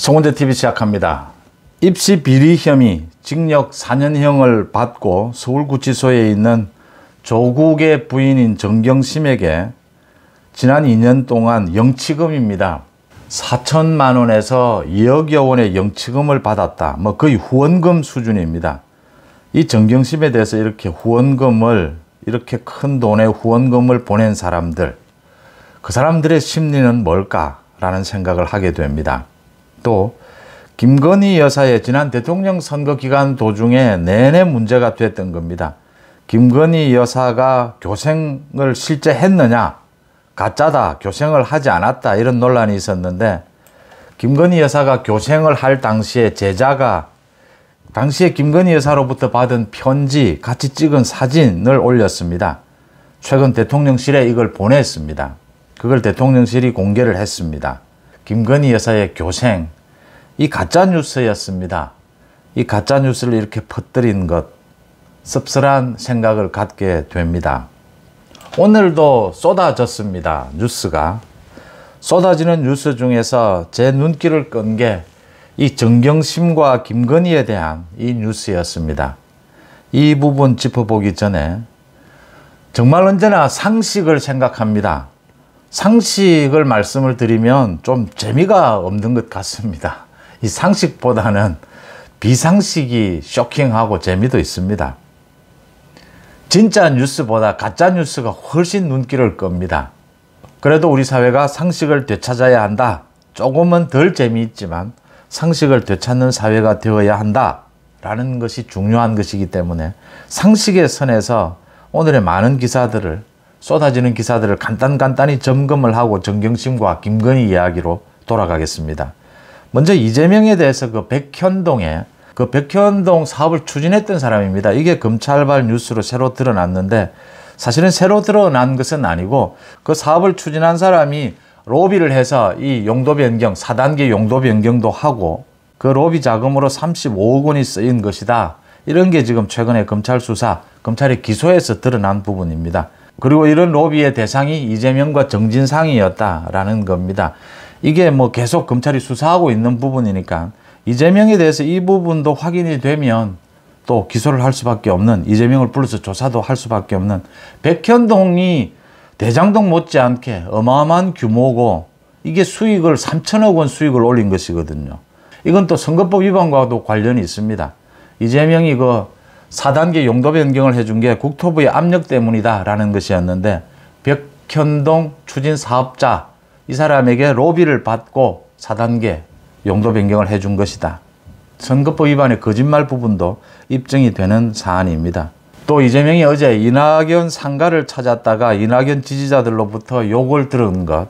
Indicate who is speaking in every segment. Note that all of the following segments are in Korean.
Speaker 1: 송원재 TV 시작합니다. 입시 비리 혐의 징역 4년형을 받고 서울구치소에 있는 조국의 부인인 정경심에게 지난 2년 동안 영치금입니다. 4천만 원에서 2억여 원의 영치금을 받았다. 거의 후원금 수준입니다. 이 정경심에 대해서 이렇게 큰 돈의 후원금을 보낸 사람들, 그 사람들의 심리는 뭘까라는 생각을 하게 됩니다. 또 김건희 여사의 지난 대통령 선거 기간 도중에 내내 문제가 됐던 겁니다. 김건희 여사가 교생을 실제 했느냐, 가짜다, 교생을 하지 않았다, 이런 논란이 있었는데, 김건희 여사가 교생을 할 당시에 제자가 당시에 김건희 여사로부터 받은 편지, 같이 찍은 사진을 올렸습니다. 최근 대통령실에 이걸 보냈습니다. 그걸 대통령실이 공개를 했습니다. 김건희 여사의 교생, 이 가짜뉴스였습니다. 이 가짜뉴스를 이렇게 퍼뜨린 것, 씁쓸한 생각을 갖게 됩니다. 오늘도 쏟아졌습니다. 뉴스가. 쏟아지는 뉴스 중에서 제 눈길을 끈 게 이 정경심과 김건희에 대한 이 뉴스였습니다. 이 부분 짚어보기 전에 정말 언제나 상식을 생각합니다. 상식을 말씀을 드리면 좀 재미가 없는 것 같습니다. 이 상식보다는 비상식이 쇼킹하고 재미도 있습니다. 진짜 뉴스보다 가짜 뉴스가 훨씬 눈길을 끕니다. 그래도 우리 사회가 상식을 되찾아야 한다. 조금은 덜 재미있지만 상식을 되찾는 사회가 되어야 한다 라는 것이 중요한 것이기 때문에 상식의 선에서 오늘의 많은 기사들을, 쏟아지는 기사들을 간단히 점검을 하고 정경심과 김건희 이야기로 돌아가겠습니다. 먼저 이재명에 대해서 그 백현동 사업을 추진했던 사람입니다. 이게 검찰발 뉴스로 새로 드러났는데, 사실은 새로 드러난 것은 아니고 그 사업을 추진한 사람이 로비를 해서 이 용도 변경, 4단계 용도 변경도 하고 그 로비 자금으로 35억 원이 쓰인 것이다. 이런 게 지금 최근에 검찰 수사, 검찰의 기소에서 드러난 부분입니다. 그리고 이런 로비의 대상이 이재명과 정진상이었다라는 겁니다. 이게 계속 검찰이 수사하고 있는 부분이니까 이재명에 대해서 이 부분도 확인이 되면 또 기소를 할 수밖에 없는, 이재명을 불러서 조사도 할 수밖에 없는, 백현동이 대장동 못지않게 어마어마한 규모고 이게 수익을 3천억 원 수익을 올린 것이거든요. 이건 또 선거법 위반과도 관련이 있습니다. 이재명이 그 4단계 용도 변경을 해준 게 국토부의 압력 때문이다라는 것이었는데, 백현동 추진 사업자 이 사람에게 로비를 받고 4단계 용도 변경을 해준 것이다. 선거법 위반의 거짓말 부분도 입증이 되는 사안입니다. 또 이재명이 어제 이낙연 상가를 찾았다가 이낙연 지지자들로부터 욕을 들은 것,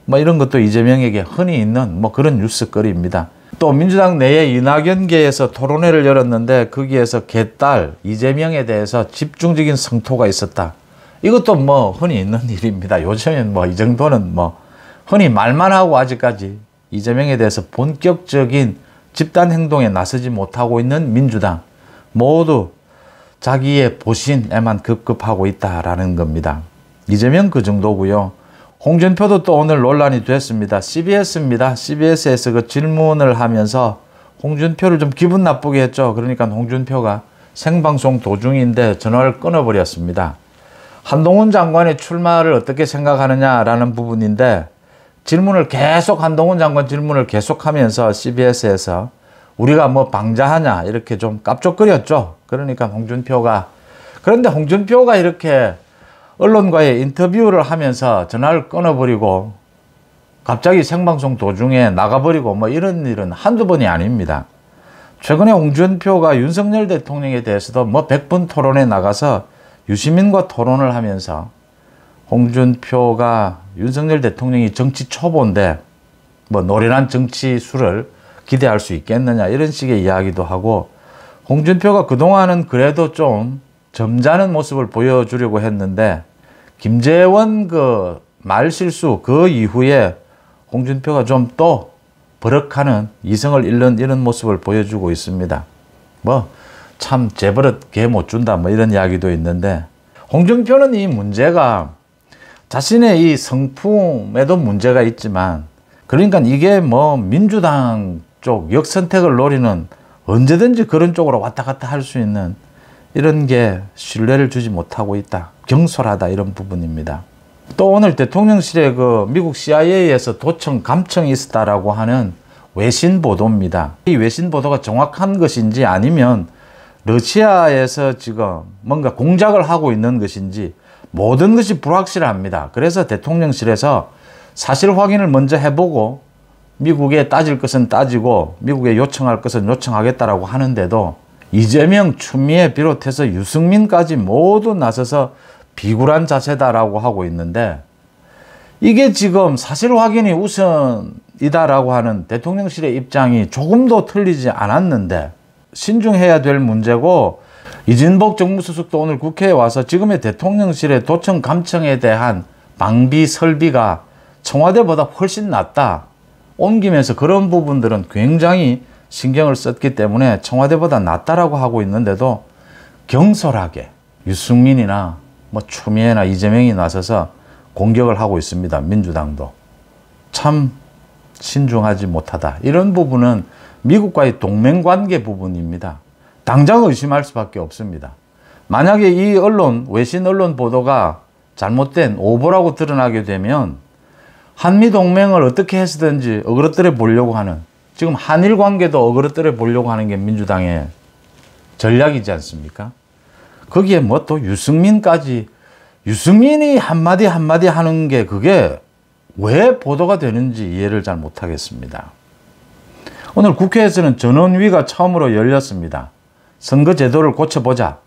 Speaker 1: 이런 것도 이재명에게 흔히 있는 그런 뉴스거리입니다. 또 민주당 내에 이낙연계에서 토론회를 열었는데 거기에서 걔딸 이재명에 대해서 집중적인 성토가 있었다. 이것도 흔히 있는 일입니다. 요즘엔 이 정도는 흔히 말만 하고 아직까지 이재명에 대해서 본격적인 집단 행동에 나서지 못하고 있는 민주당, 모두 자기의 보신에만 급급하고 있다라는 겁니다. 이재명 그 정도고요. 홍준표도 또 오늘 논란이 됐습니다. CBS입니다. CBS에서 그 질문을 하면서 홍준표를 좀 기분 나쁘게 했죠. 그러니까 홍준표가 생방송 도중인데 전화를 끊어버렸습니다. 한동훈 장관의 출마를 어떻게 생각하느냐라는 부분인데, 한동훈 장관 질문을 계속하면서 CBS에서 우리가 방자하냐 이렇게 좀 깝족거렸죠. 그러니까 그런데 홍준표가 이렇게 언론과의 인터뷰를 하면서 전화를 끊어버리고 갑자기 생방송 도중에 나가버리고 이런 일은 한두 번이 아닙니다. 최근에 홍준표가 윤석열 대통령에 대해서도 100분 토론에 나가서 유시민과 토론을 하면서 홍준표가 윤석열 대통령이 정치 초보인데 노련한 정치술을 기대할 수 있겠느냐 이런 식의 이야기도 하고, 홍준표가 그동안은 그래도 좀 점잖은 모습을 보여주려고 했는데 김재원 그 말실수 그 이후에 홍준표가 좀 또 버럭하는, 이성을 잃는 이런 모습을 보여주고 있습니다. 참 재버릇 개 못 준다 이런 이야기도 있는데, 홍준표는 이 문제가 자신의 이 성품에도 문제가 있지만, 그러니까 이게 민주당 쪽 역선택을 노리는 언제든지 그런 쪽으로 왔다 갔다 할 수 있는 이런 게 신뢰를 주지 못하고 있다. 경솔하다 이런 부분입니다. 또 오늘 대통령실에 그 미국 CIA에서 도청 감청이 있었다라고 하는 외신 보도입니다. 이 외신 보도가 정확한 것인지 아니면 러시아에서 지금 뭔가 공작을 하고 있는 것인지 모든 것이 불확실합니다. 그래서 대통령실에서 사실 확인을 먼저 해보고 미국에 따질 것은 따지고 미국에 요청할 것은 요청하겠다라고 하는데도 이재명, 추미애 비롯해서 유승민까지 모두 나서서 비굴한 자세다라고 하고 있는데 이게 지금 사실 확인이 우선이다라고 하는 대통령실의 입장이 조금도 틀리지 않았는데 신중해야 될 문제고 이진복 정무수석도 오늘 국회에 와서 지금의 대통령실의 도청 감청에 대한 방비 설비가 청와대보다 훨씬 낫다. 옮기면서 그런 부분들은 굉장히 신경을 썼기 때문에 청와대보다 낫다라고 하고 있는데도 경솔하게 유승민이나 뭐 추미애나 이재명이 나서서 공격을 하고 있습니다. 민주당도. 참 신중하지 못하다. 이런 부분은 미국과의 동맹관계 부분입니다. 당장 의심할 수밖에 없습니다. 만약에 이 언론, 외신 언론 보도가 잘못된 오보라고 드러나게 되면 한미동맹을 어떻게 해서든지 어그러뜨려 보려고 하는, 지금 한일 관계도 어그러뜨려 보려고 하는 게 민주당의 전략이지 않습니까? 거기에 뭐 또 유승민까지, 유승민이 한마디 한마디 하는 게 그게 왜 보도가 되는지 이해를 잘 못하겠습니다. 오늘 국회에서는 전원위가 처음으로 열렸습니다. 선거제도를 고쳐보자.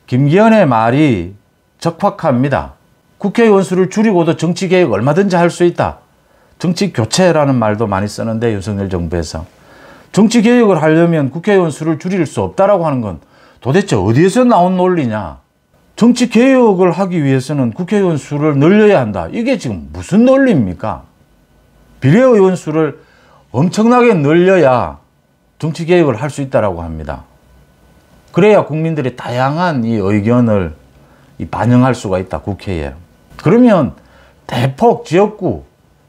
Speaker 1: 김기현의 말이 적확합니다. 국회의원 수를 줄이고도 정치개혁 얼마든지 할 수 있다. 정치교체라는 말도 많이 쓰는데 윤석열 정부에서. 정치개혁을 하려면 국회의원 수를 줄일 수 없다라고 하는 건 도대체 어디에서 나온 논리냐. 정치개혁을 하기 위해서는 국회의원 수를 늘려야 한다. 이게 지금 무슨 논리입니까? 비례의원 수를 엄청나게 늘려야 정치개혁을 할 수 있다라고 합니다. 그래야 국민들이 다양한 이 의견을 반영할 수가 있다, 국회에. 그러면 대폭 지역구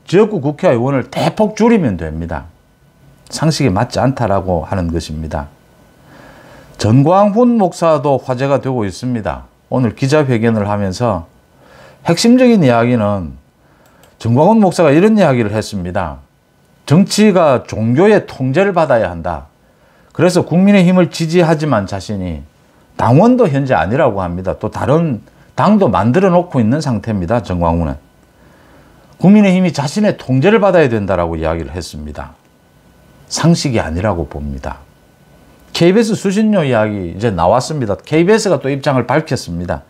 Speaker 1: 국회의원을 대폭 줄이면 됩니다. 상식에 맞지 않다라고 하는 것입니다. 전광훈 목사도 화제가 되고 있습니다. 오늘 기자회견을 하면서 핵심적인 이야기는 전광훈 목사가 이런 이야기를 했습니다. 정치가 종교의 통제를 받아야 한다. 그래서 국민의힘을 지지하지만 자신이 당원도 현재 아니라고 합니다. 또 다른 당도 만들어 놓고 있는 상태입니다. 전광훈은. 국민의힘이 자신의 통제를 받아야 된다라고 이야기를 했습니다. 상식이 아니라고 봅니다. KBS 수신료 이야기 이제 나왔습니다. KBS가 또 입장을 밝혔습니다.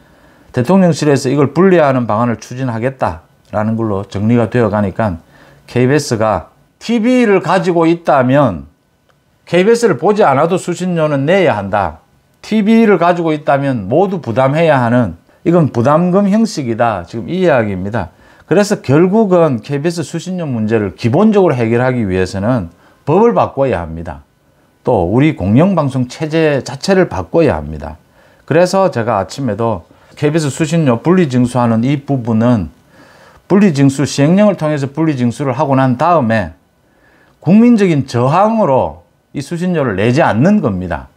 Speaker 1: 대통령실에서 이걸 분리하는 방안을 추진하겠다라는 걸로 정리가 되어 가니까 KBS가 TV를 가지고 있다면 KBS를 보지 않아도 수신료는 내야 한다. TV를 가지고 있다면 모두 부담해야 하는, 이건 부담금 형식이다. 지금 이 이야기입니다. 그래서 결국은 KBS 수신료 문제를 기본적으로 해결하기 위해서는 법을 바꿔야 합니다. 또 우리 공영방송 체제 자체를 바꿔야 합니다. 그래서 제가 아침에도 KBS 수신료 분리징수하는 이 부분은 분리징수 시행령을 통해서 분리징수를 하고 난 다음에 국민적인 저항으로 이 수신료를 내지 않는 겁니다.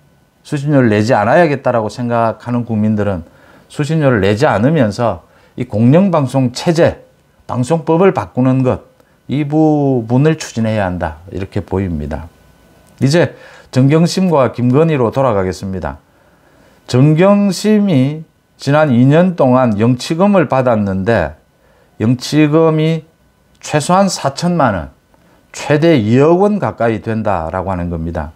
Speaker 1: 수신료를 내지 않아야겠다라고 생각하는 국민들은 수신료를 내지 않으면서 이 공영방송 체제, 방송법을 바꾸는 것, 이 부분을 추진해야 한다. 이렇게 보입니다. 이제 정경심과 김건희로 돌아가겠습니다. 정경심이 지난 2년 동안 영치금을 받았는데 영치금이 최소한 4천만 원, 최대 2억 원 가까이 된다라고 하는 겁니다.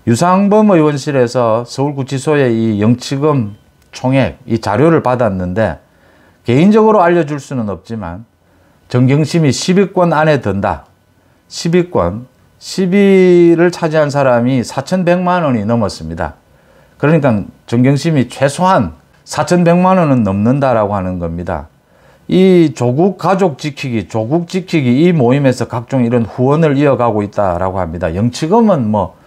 Speaker 1: 유상범 의원실에서 서울구치소에 이 영치금 총액, 이 자료를 받았는데 개인적으로 알려줄 수는 없지만 정경심이 10위권 안에 든다. 10위권, 10위를 차지한 사람이 4,100만 원이 넘었습니다. 그러니까 정경심이 최소한 4,100만 원은 넘는다라고 하는 겁니다. 이 조국 가족 지키기, 조국 지키기 이 모임에서 각종 이런 후원을 이어가고 있다라고 합니다. 영치금은 뭐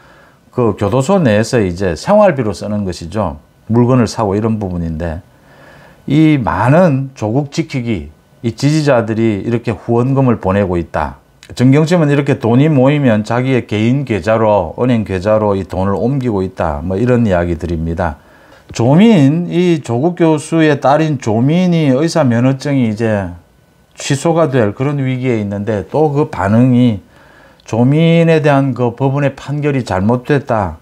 Speaker 1: 그 교도소 내에서 이제 생활비로 쓰는 것이죠. 물건을 사고 이런 부분인데 이 많은 조국 지키기 이 지지자들이 이렇게 후원금을 보내고 있다. 정경심은 이렇게 돈이 모이면 자기의 개인 계좌로, 은행 계좌로 이 돈을 옮기고 있다. 뭐 이런 이야기들입니다. 조민, 이 조국 교수의 딸인 조민이 의사 면허증이 이제 취소가 될 그런 위기에 있는데 또 그 반응이 조민에 대한 그 법원의 판결이 잘못됐다.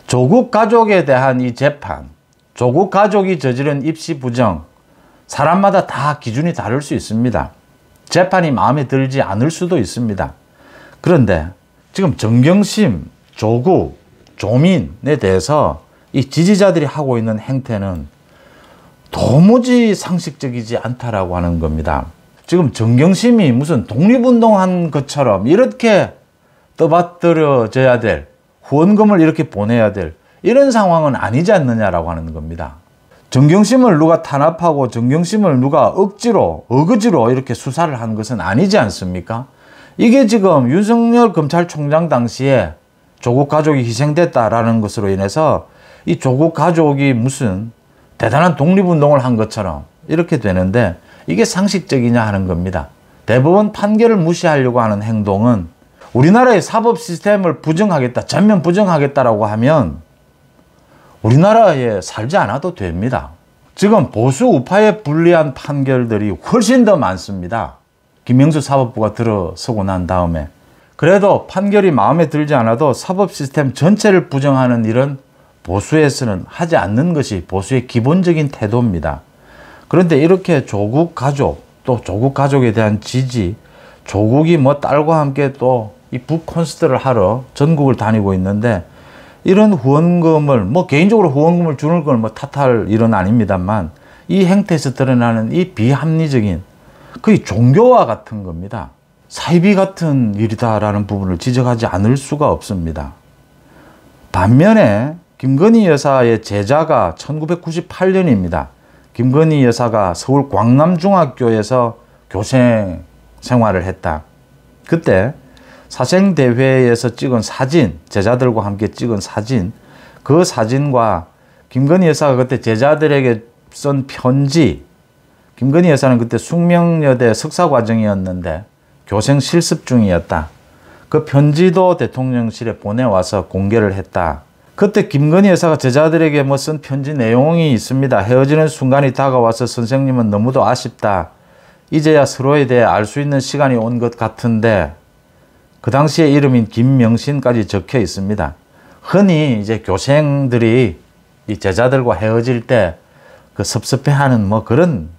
Speaker 1: 조국 가족에 대한 이 재판, 조국 가족이 저지른 입시 부정, 사람마다 다 기준이 다를 수 있습니다. 재판이 마음에 들지 않을 수도 있습니다. 그런데 지금 정경심, 조국, 조민에 대해서 이 지지자들이 하고 있는 행태는 도무지 상식적이지 않다라고 하는 겁니다. 지금 정경심이 무슨 독립운동한 것처럼 이렇게 떠받들어져야 될, 후원금을 이렇게 보내야 될 이런 상황은 아니지 않느냐라고 하는 겁니다. 정경심을 누가 탄압하고 정경심을 누가 억지로, 어거지로 이렇게 수사를 한 것은 아니지 않습니까? 이게 지금 윤석열 검찰총장 당시에 조국 가족이 희생됐다라는 것으로 인해서 이 조국 가족이 무슨 대단한 독립운동을 한 것처럼 이렇게 되는데 이게 상식적이냐 하는 겁니다. 대법원 판결을 무시하려고 하는 행동은 우리나라의 사법 시스템을 부정하겠다, 전면 부정하겠다라고 하면 우리나라에 살지 않아도 됩니다. 지금 보수 우파에 불리한 판결들이 훨씬 더 많습니다. 김명수 사법부가 들어서고 난 다음에. 그래도 판결이 마음에 들지 않아도 사법 시스템 전체를 부정하는 일은 보수에서는 하지 않는 것이 보수의 기본적인 태도입니다. 그런데 이렇게 조국 가족, 또 조국 가족에 대한 지지, 조국이 뭐 딸과 함께 또 이 북콘서트를 하러 전국을 다니고 있는데 이런 후원금을, 뭐 개인적으로 후원금을 주는 걸 뭐 탓할 일은 아닙니다만 이 행태에서 드러나는 이 비합리적인 거의 종교와 같은 겁니다. 사이비 같은 일이다라는 부분을 지적하지 않을 수가 없습니다. 반면에 김건희 여사의 제자가 1998년입니다. 김건희 여사가 서울 광남중학교에서 교생 생활을 했다. 그때 사생대회에서 찍은 사진, 제자들과 함께 찍은 사진, 그 사진과 김건희 여사가 그때 제자들에게 쓴 편지, 김건희 여사는 그때 숙명여대 석사과정이었는데 교생 실습 중이었다. 그 편지도 대통령실에 보내와서 공개를 했다. 그때 김건희 여사가 제자들에게 뭐 쓴 편지 내용이 있습니다. 헤어지는 순간이 다가와서 선생님은 너무도 아쉽다. 이제야 서로에 대해 알 수 있는 시간이 온 것 같은데 그 당시의 이름인 김명신까지 적혀 있습니다. 흔히 이제 교생들이 이 제자들과 헤어질 때 그 섭섭해하는 뭐 그런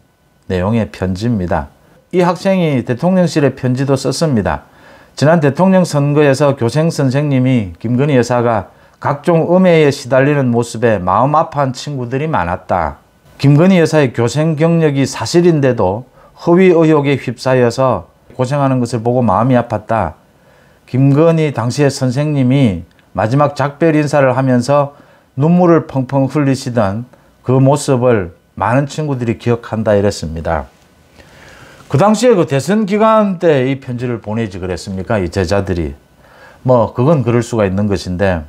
Speaker 1: 내용의 편지입니다. 이 학생이 대통령실에 편지도 썼습니다. 지난 대통령 선거에서 교생 선생님이 김건희 여사가 각종 음해에 시달리는 모습에 마음 아파한 친구들이 많았다. 김건희 여사의 교생 경력이 사실인데도 허위 의혹에 휩싸여서 고생하는 것을 보고 마음이 아팠다. 김건희 당시의 선생님이 마지막 작별 인사를 하면서 눈물을 펑펑 흘리시던 그 모습을 많은 친구들이 기억한다 이랬습니다. 그 당시에 그 대선 기간 때 이 편지를 보내지 그랬습니까? 이 제자들이. 뭐 그건 그럴 수가 있는 것인데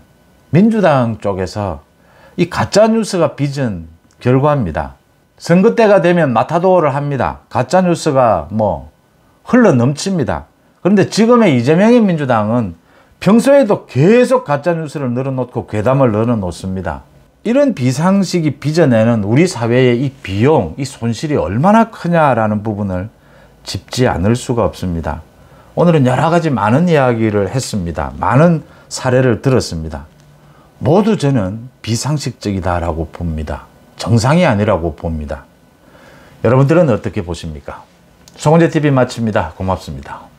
Speaker 1: 민주당 쪽에서 이 가짜뉴스가 빚은 결과입니다. 선거 때가 되면 마타도어를 합니다. 가짜뉴스가 뭐 흘러 넘칩니다. 그런데 지금의 이재명의 민주당은 평소에도 계속 가짜뉴스를 늘어놓고 괴담을 늘어놓습니다. 이런 비상식이 빚어내는 우리 사회의 이 비용, 이 손실이 얼마나 크냐라는 부분을 짚지 않을 수가 없습니다. 오늘은 여러 가지 많은 이야기를 했습니다. 많은 사례를 들었습니다. 모두 저는 비상식적이다라고 봅니다. 정상이 아니라고 봅니다. 여러분들은 어떻게 보십니까? 송은재TV 마칩니다. 고맙습니다.